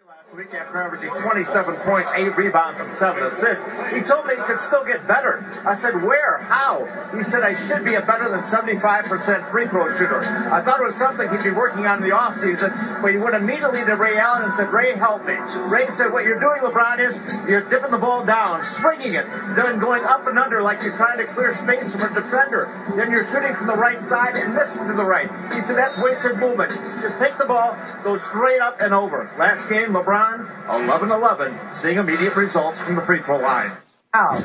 Last week, after averaging 27 points, 8 rebounds, and 7 assists, he told me he could still get better. I said, where? How? He said, I should be a better than 75% free throw shooter. I thought it was something he'd be working on in the offseason, but he went immediately to Ray Allen and said, Ray, help me. Ray said, what you're doing, LeBron, is you're dipping the ball down, swinging it, then going up and under like you're trying to clear space from a defender. Then you're shooting from the right side and missing to the right. He said, that's wasted movement. Just take the ball, go straight up and over. Last game, LeBron, 11-11, seeing immediate results from the free throw line. Wow.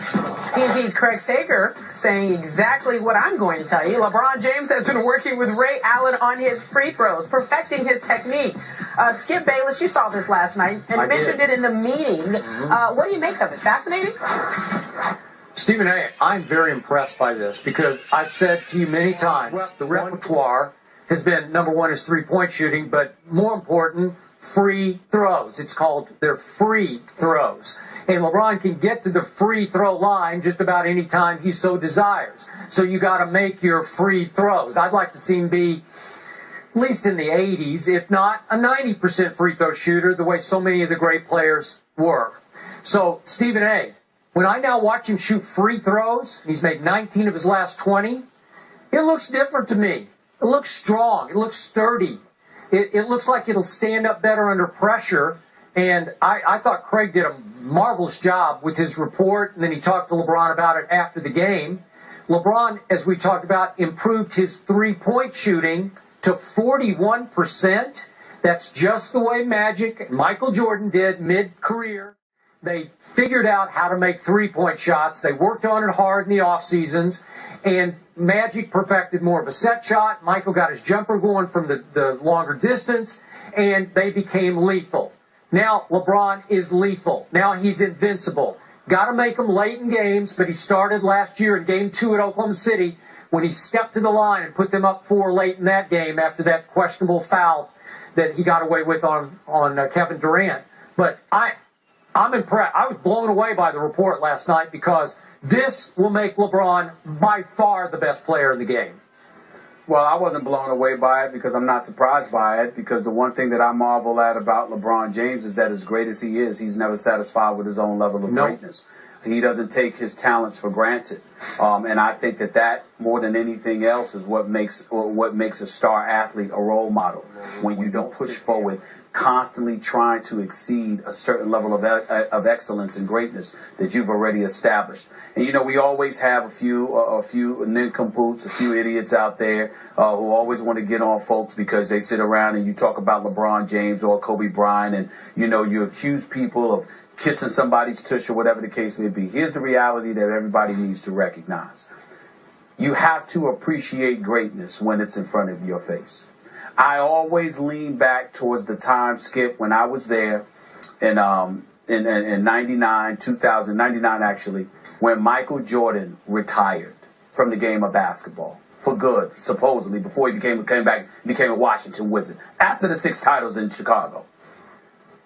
TNT's Craig Sager saying exactly what I'm going to tell you. LeBron James has been working with Ray Allen on his free throws, perfecting his technique. Skip Bayless, you saw this last night and mentioned it in the meeting. What do you make of it? Fascinating? Stephen A., I'm very impressed by this because I've said to you many times, the repertoire has been, number one, is three-point shooting, but more important, free throws. It's called their free throws. And LeBron can get to the free throw line just about any time he so desires. So you got to make your free throws. I'd like to see him be at least in the 80s, if not a 90% free throw shooter, the way so many of the great players were. So, Stephen A., when I now watch him shoot free throws, he's made 19 of his last 20, it looks different to me. It looks strong. It looks sturdy. It looks like it'll stand up better under pressure. And I thought Craig did a marvelous job with his report, and then he talked to LeBron about it after the game. LeBron, as we talked about, improved his three-point shooting to 41%. That's just the way Magic and Michael Jordan did mid-career. They figured out how to make three-point shots. They worked on it hard in the off seasons, and Magic perfected more of a set shot. Michael got his jumper going from the longer distance, and they became lethal. Now LeBron is lethal. Now he's invincible. Got to make him late in games, but he started last year in Game 2 at Oklahoma City when he stepped to the line and put them up 4 late in that game after that questionable foul that he got away with on Kevin Durant. But I'm impressed. I was blown away by the report last night because this will make LeBron by far the best player in the game. Well, I wasn't blown away by it because I'm not surprised by it, because the one thing that I marvel at about LeBron James is that as great as he is, he's never satisfied with his own level of greatness. He doesn't take his talents for granted. And I think that more than anything else is what makes a star athlete a role model. When you don't push forward, constantly trying to exceed a certain level of excellence and greatness that you've already established. And, you know, we always have a few nincompoops, a few idiots out there who always want to get on folks because they sit around and you talk about LeBron James or Kobe Bryant and, you know, you accuse people of kissing somebody's tush or whatever the case may be. Here's the reality that everybody needs to recognize. You have to appreciate greatness when it's in front of your face. I always lean back towards the time, Skip, when I was there in 99, 2000, 99 actually, when Michael Jordan retired from the game of basketball for good, supposedly, before he came back, became a Washington Wizard, after the 6 titles in Chicago.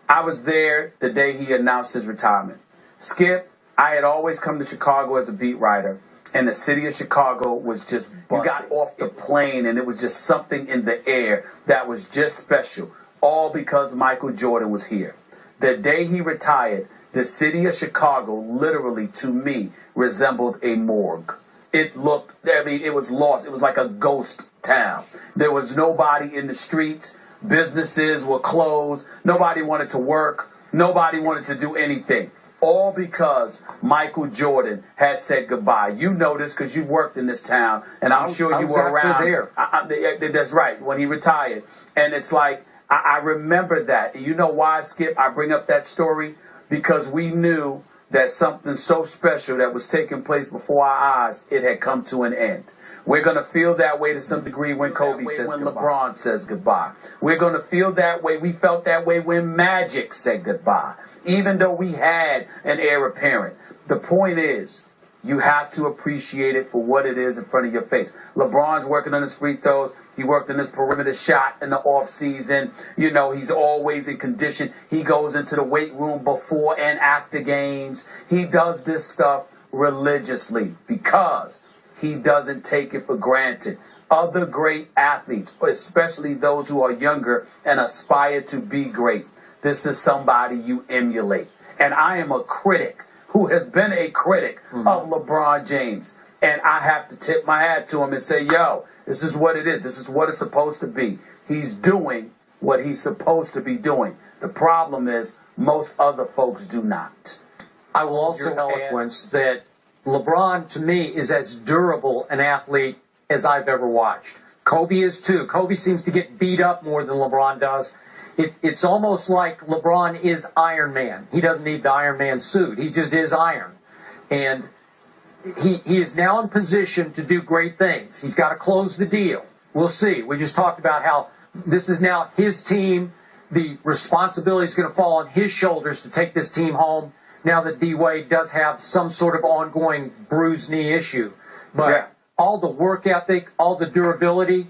I was there the day he announced his retirement. Skip, I had always come to Chicago as a beat writer, and the city of Chicago was just busted. You got off the plane, and it was just something in the air that was just special, all because Michael Jordan was here. The day he retired, the city of Chicago literally, to me, resembled a morgue. It was lost. It was like a ghost town. There was nobody in the streets. Businesses were closed. Nobody wanted to work. Nobody wanted to do anything. All because Michael Jordan had said goodbye. You know this because you've worked in this town, and I'm sure you were around. There. That's right, when he retired. And it's like, I remember that. You know why, Skip, I bring up that story? Because we knew that something so special that was taking place before our eyes, it had come to an end. We're going to feel that way to some degree when Kobe says goodbye. When LeBron says goodbye. We're going to feel that way. We felt that way when Magic said goodbye, even though we had an heir apparent. The point is, you have to appreciate it for what it is in front of your face. LeBron's working on his free throws. He worked on his perimeter shot in the off season. You know, he's always in condition. He goes into the weight room before and after games. He does this stuff religiously because he doesn't take it for granted. Other great athletes, especially those who are younger and aspire to be great, this is somebody you emulate. And I am a critic who has been a critic of LeBron James. And I have to tip my hat to him and say, yo, this is what it is. This is what it's supposed to be. He's doing what he's supposed to be doing. The problem is most other folks do not. I will also eloquence that LeBron, to me, is as durable an athlete as I've ever watched. Kobe is too. Kobe seems to get beat up more than LeBron does. It's almost like LeBron is Iron Man. He doesn't need the Iron Man suit. He just is iron. And he is now in position to do great things. He's got to close the deal. We'll see. We just talked about how this is now his team. The responsibility is going to fall on his shoulders to take this team home now that D-Wade does have some sort of ongoing bruised knee issue. But all the work ethic, all the durability,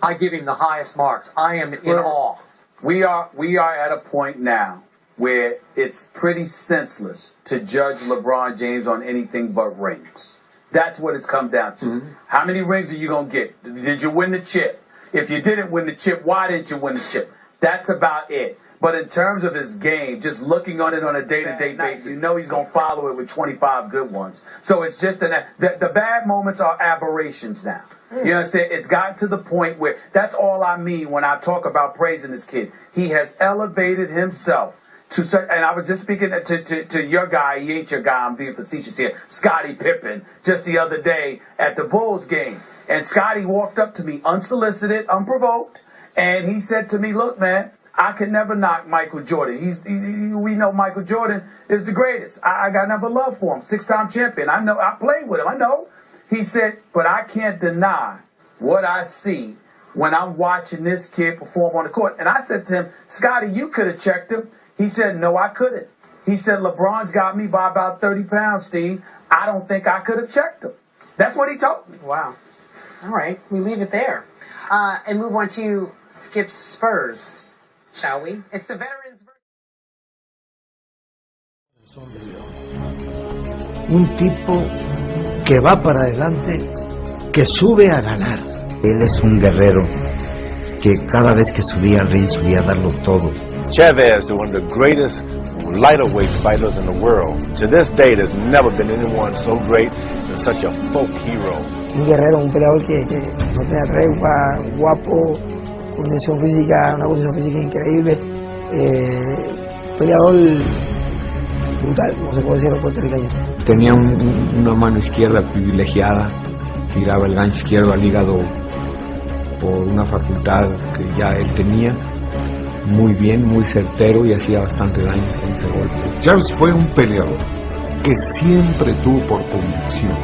I give him the highest marks. I am in awe. We are at a point now where it's pretty senseless to judge LeBron James on anything but rings. That's what it's come down to. How many rings are you going to get? Did you win the chip? If you didn't win the chip, why didn't you win the chip? That's about it. But in terms of his game, just looking on it on a day-to-day basis, you know he's going to follow it with 25 good ones. So it's just the bad moments are aberrations now. You know what I'm saying? It's gotten to the point where that's all I mean when I talk about praising this kid. He has elevated himself to such, and I was just speaking to your guy, he ain't your guy, I'm being facetious here, Scottie Pippen, just the other day at the Bulls game. And Scottie walked up to me unsolicited, unprovoked, and he said to me, look, man, I can never knock Michael Jordan. We know Michael Jordan is the greatest. I got never love for him. 6-time champion. I know. I played with him. I know. He said, but I can't deny what I see when I'm watching this kid perform on the court. And I said to him, Scottie, you could have checked him. He said, no, I couldn't. He said, LeBron's got me by about 30 pounds, Steve. I don't think I could have checked him. That's what he told me. Wow. All right. We leave it there. And move on to Skip's Spurs. Shall we? It's the veterans. Un tipo que va para adelante, que sube a ganar. Él es un guerrero que cada vez que subía al ring subía a darlo todo. Chavez, one of the greatest lighter weight fighters in the world. To this day, there's never been anyone so great and such a folk hero. Un guerrero, un peleador que no tenía tregua, guapo, condición física, una condición física increíble, peleador brutal, no se puede decir el puertorriqueño. Tenía una mano izquierda privilegiada, tiraba el gancho izquierdo al hígado por una facultad que ya él tenía, muy bien, muy certero y hacía bastante daño con ese golpe. Charles fue un peleador que siempre tuvo por convicción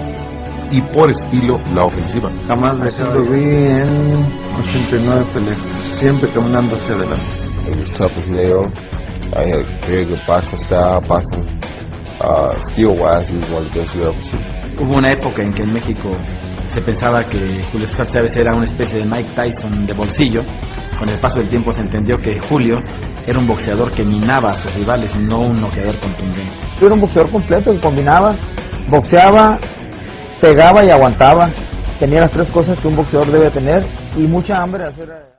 y por estilo la ofensiva. Jamás lo vi en 89 peleas, siempre caminando hacia adelante. He was tough as nails. I had very good boxing style, skill-wise, he was one of the best you ever seen. Hubo una época en que en México se pensaba que Julio César Chávez era una especie de Mike Tyson de bolsillo. Con el paso del tiempo se entendió que Julio era un boxeador que minaba a sus rivales, no un noqueador contundente. Era un boxeador completo que combinaba, boxeaba, pegaba y aguantaba. Tenía las tres cosas que un boxeador debe tener y mucha hambre de hacer.